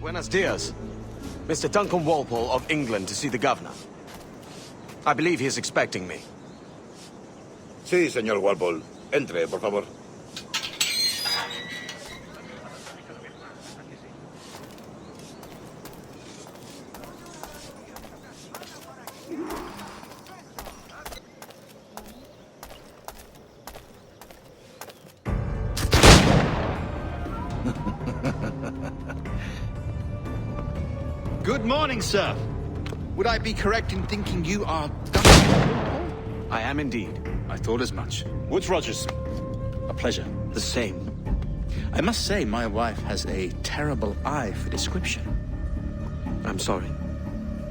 Buenos dias. Mr. Duncan Walpole of England to see the governor. I believe he is expecting me. Sí, señor Walpole. Entre, por favor. Good morning, sir. Would I be correct in thinking you are Duncan? I am indeed. I thought as much. Woods Rogers. A pleasure. The same. I must say, my wife has a terrible eye for description. I'm sorry.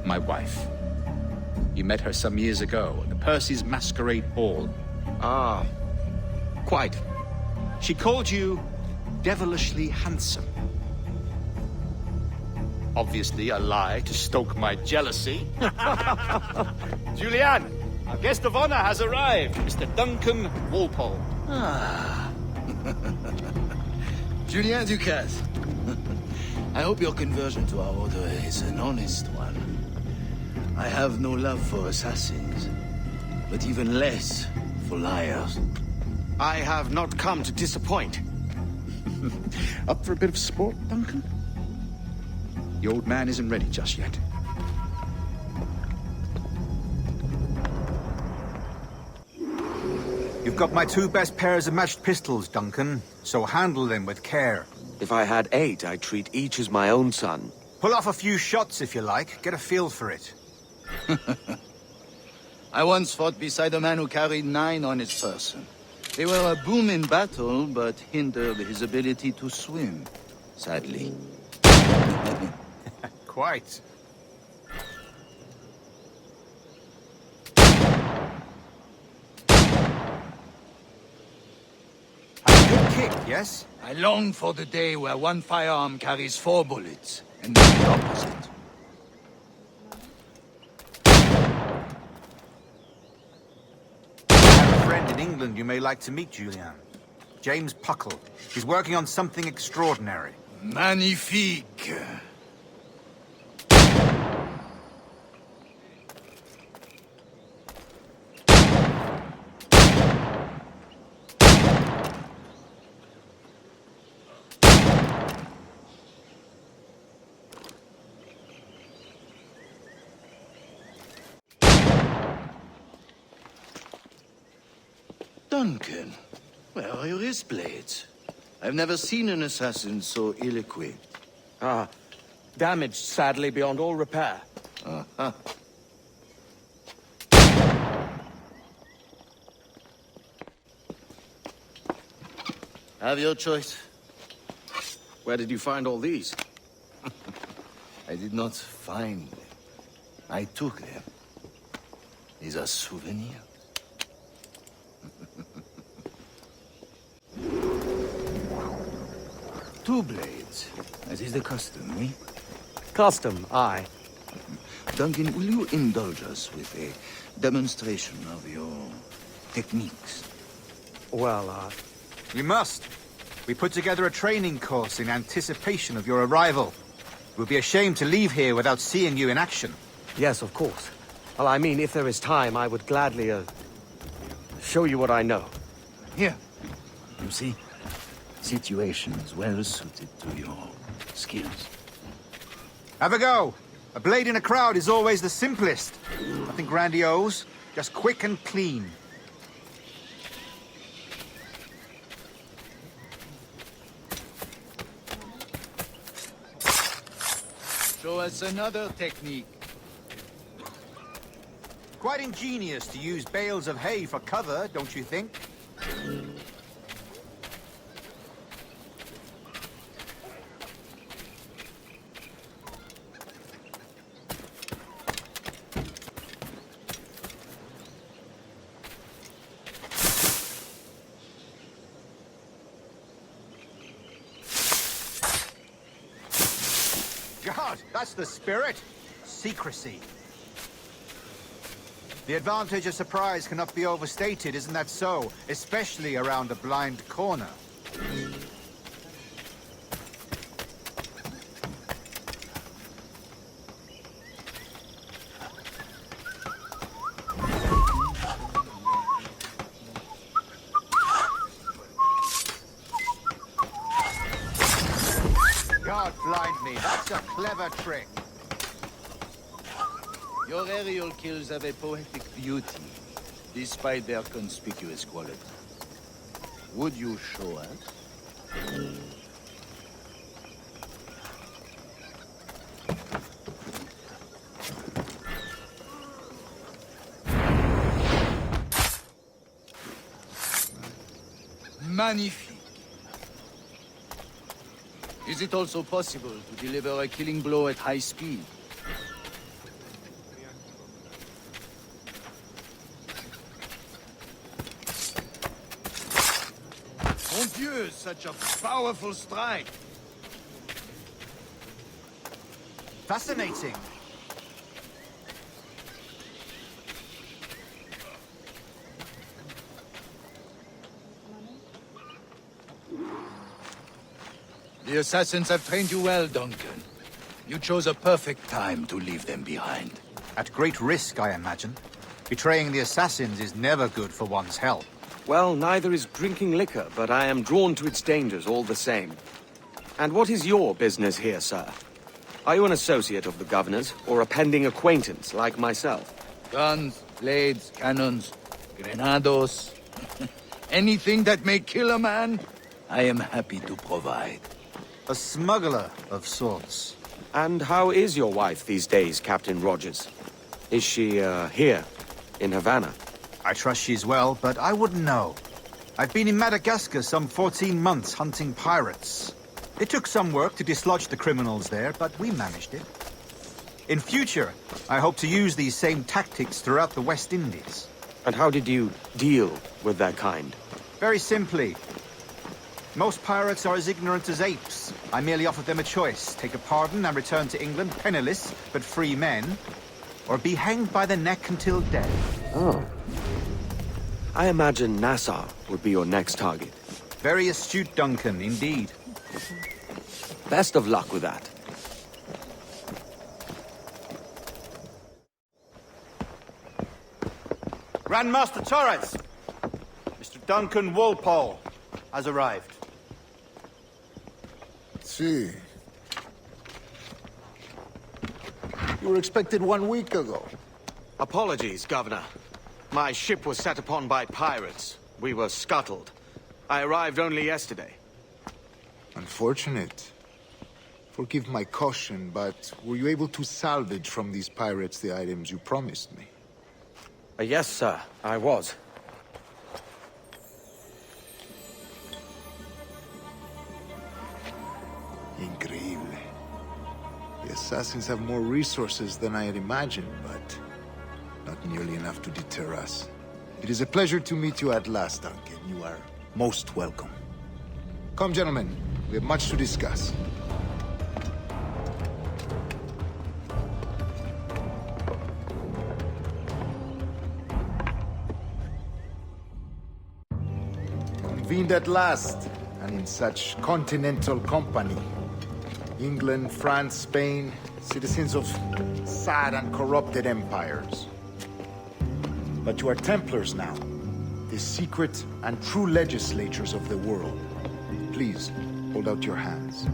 My wife. You met her some years ago at the Percy's Masquerade Ball. Ah, quite. She called you devilishly handsome. Obviously a lie to stoke my jealousy. Julianne, our guest of honor has arrived, Mr. Duncan Walpole. Ah. Julien Ducasse. I hope your conversion to our order is an honest one. I have no love for assassins, but even less for liars. I have not come to disappoint. Up for a bit of sport, Duncan? The old man isn't ready just yet. You've got my two best pairs of matched pistols, Duncan, so handle them with care. If I had 8, I'd treat each as my own son. Pull off a few shots if you like, get a feel for it. I once fought beside a man who carried 9 on his person. They were a boom in battle, but hindered his ability to swim, sadly. Quite. A good kick, yes? I long for the day where one firearm carries 4 bullets, and not the opposite. I have a friend in England you may like to meet, Julian. James Puckle. He's working on something extraordinary. Magnifique! Duncan, where are your wrist blades? I've never seen an assassin so ill-equipped. Ah, damaged sadly beyond all repair. Uh-huh. Have your choice. Where did you find all these? I did not find them. I took them. These are souvenirs. Two blades, as is the custom, eh? Custom, aye. Duncan, will you indulge us with a demonstration of your techniques? Well, We must. We put together a training course in anticipation of your arrival. It would be a shame to leave here without seeing you in action. yes, of course. Well, I mean, if there is time, I would gladly, show you what I know. Here. You see? Situations well suited to your skills. Have a go. A blade in a crowd is always the simplest. Nothing grandiose, just quick and clean. Show us another technique. Quite ingenious to use bales of hay for cover, don't you think? God, that's the spirit. Secrecy. The advantage of surprise cannot be overstated, isn't that so? Especially around a blind corner. God blind me, that's a clever trick. Your aerial kills have a poetic beauty, despite their conspicuous quality. Would you show us? Magnifique. Is it also possible to deliver a killing blow at high speed? Mon Dieu, such a powerful strike! Fascinating. The assassins have trained you well, Duncan. You chose a perfect time to leave them behind. At great risk, I imagine. Betraying the assassins is never good for one's health. Well, neither is drinking liquor, but I am drawn to its dangers all the same. And what is your business here, sir? Are you an associate of the governor's, or a pending acquaintance like myself? Guns, blades, cannons, grenados. Anything that may kill a man, I am happy to provide. A smuggler of sorts. And how is your wife these days, Captain Rogers? Is she, here, in Havana? I trust she's well, but I wouldn't know. I've been in Madagascar some 14 months hunting pirates. It took some work to dislodge the criminals there, but we managed it. In future, I hope to use these same tactics throughout the West Indies. And how did you deal with that kind? Very simply. Most pirates are as ignorant as apes. I merely offered them a choice. Take a pardon and return to England penniless, but free men, or be hanged by the neck until death. Oh. I imagine Nassau would be your next target. Very astute, Duncan, indeed. Best of luck with that. Grandmaster Torres! Mr. Duncan Walpole has arrived. See. You were expected 1 week ago. Apologies, Governor. My ship was set upon by pirates. We were scuttled. I arrived only yesterday. Unfortunate. Forgive my caution, but were you able to salvage from these pirates the items you promised me? Yes, sir, I was. Increíble. The assassins have more resources than I had imagined, but not nearly enough to deter us. It is a pleasure to meet you at last, Duncan. You are most welcome. Come, gentlemen. We have much to discuss. Convened at last, and in such continental company. England, France, Spain, citizens of sad and corrupted empires. But you are Templars now, the secret and true legislators of the world. Please, hold out your hands.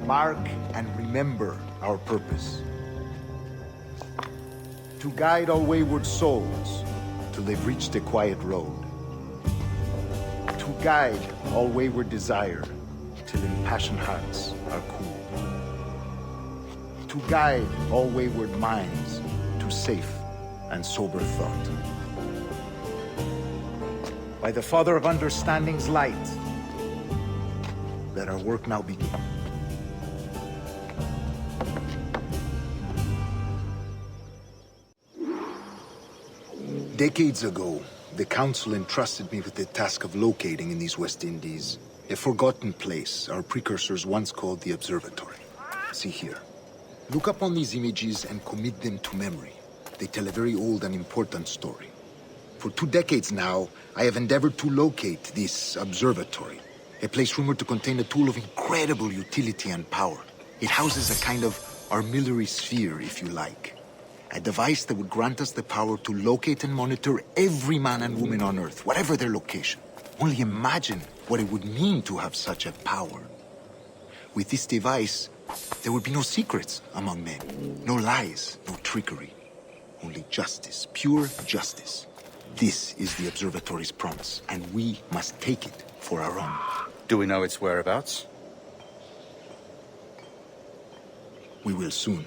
Mark and remember our purpose. To guide all wayward souls till they've reached a quiet road. To guide all wayward desire till impassioned hearts are cooled. To guide all wayward minds to safe and sober thought. By the Father of Understanding's light, let our work now begin. Decades ago, the Council entrusted me with the task of locating in these West Indies a forgotten place our precursors once called the Observatory. See here. Look upon these images and commit them to memory. They tell a very old and important story. For 2 decades now, I have endeavored to locate this observatory, a place rumored to contain a tool of incredible utility and power. It houses a kind of armillary sphere, if you like. A device that would grant us the power to locate and monitor every man and woman on Earth, whatever their location. Only imagine what it would mean to have such a power. With this device, there would be no secrets among men. No lies, no trickery. Only justice, pure justice. This is the Observatory's promise, and we must take it for our own. Do we know its whereabouts? We will soon.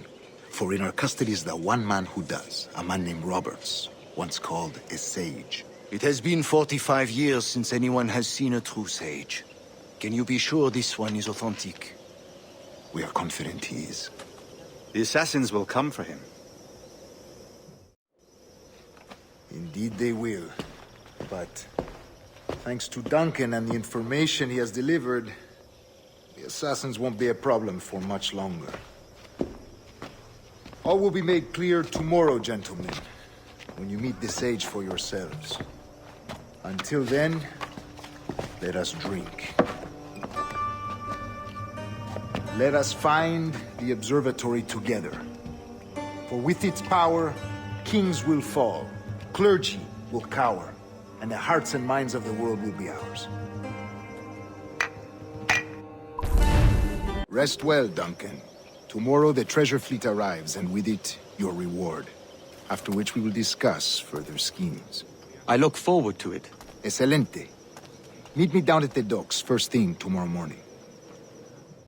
For in our custody is the one man who does, a man named Roberts, once called a sage. It has been 45 years since anyone has seen a true sage. Can you be sure this one is authentic? We are confident he is. The assassins will come for him. Indeed they will. But thanks to Duncan and the information he has delivered, the assassins won't be a problem for much longer. All will be made clear tomorrow, gentlemen, when you meet the sage for yourselves. Until then, let us drink. Let us find the observatory together. For with its power, kings will fall, clergy will cower, and the hearts and minds of the world will be ours. Rest well, Duncan. Tomorrow the treasure fleet arrives, and with it, your reward. After which we will discuss further schemes. I look forward to it. Excelente. Meet me down at the docks first thing tomorrow morning.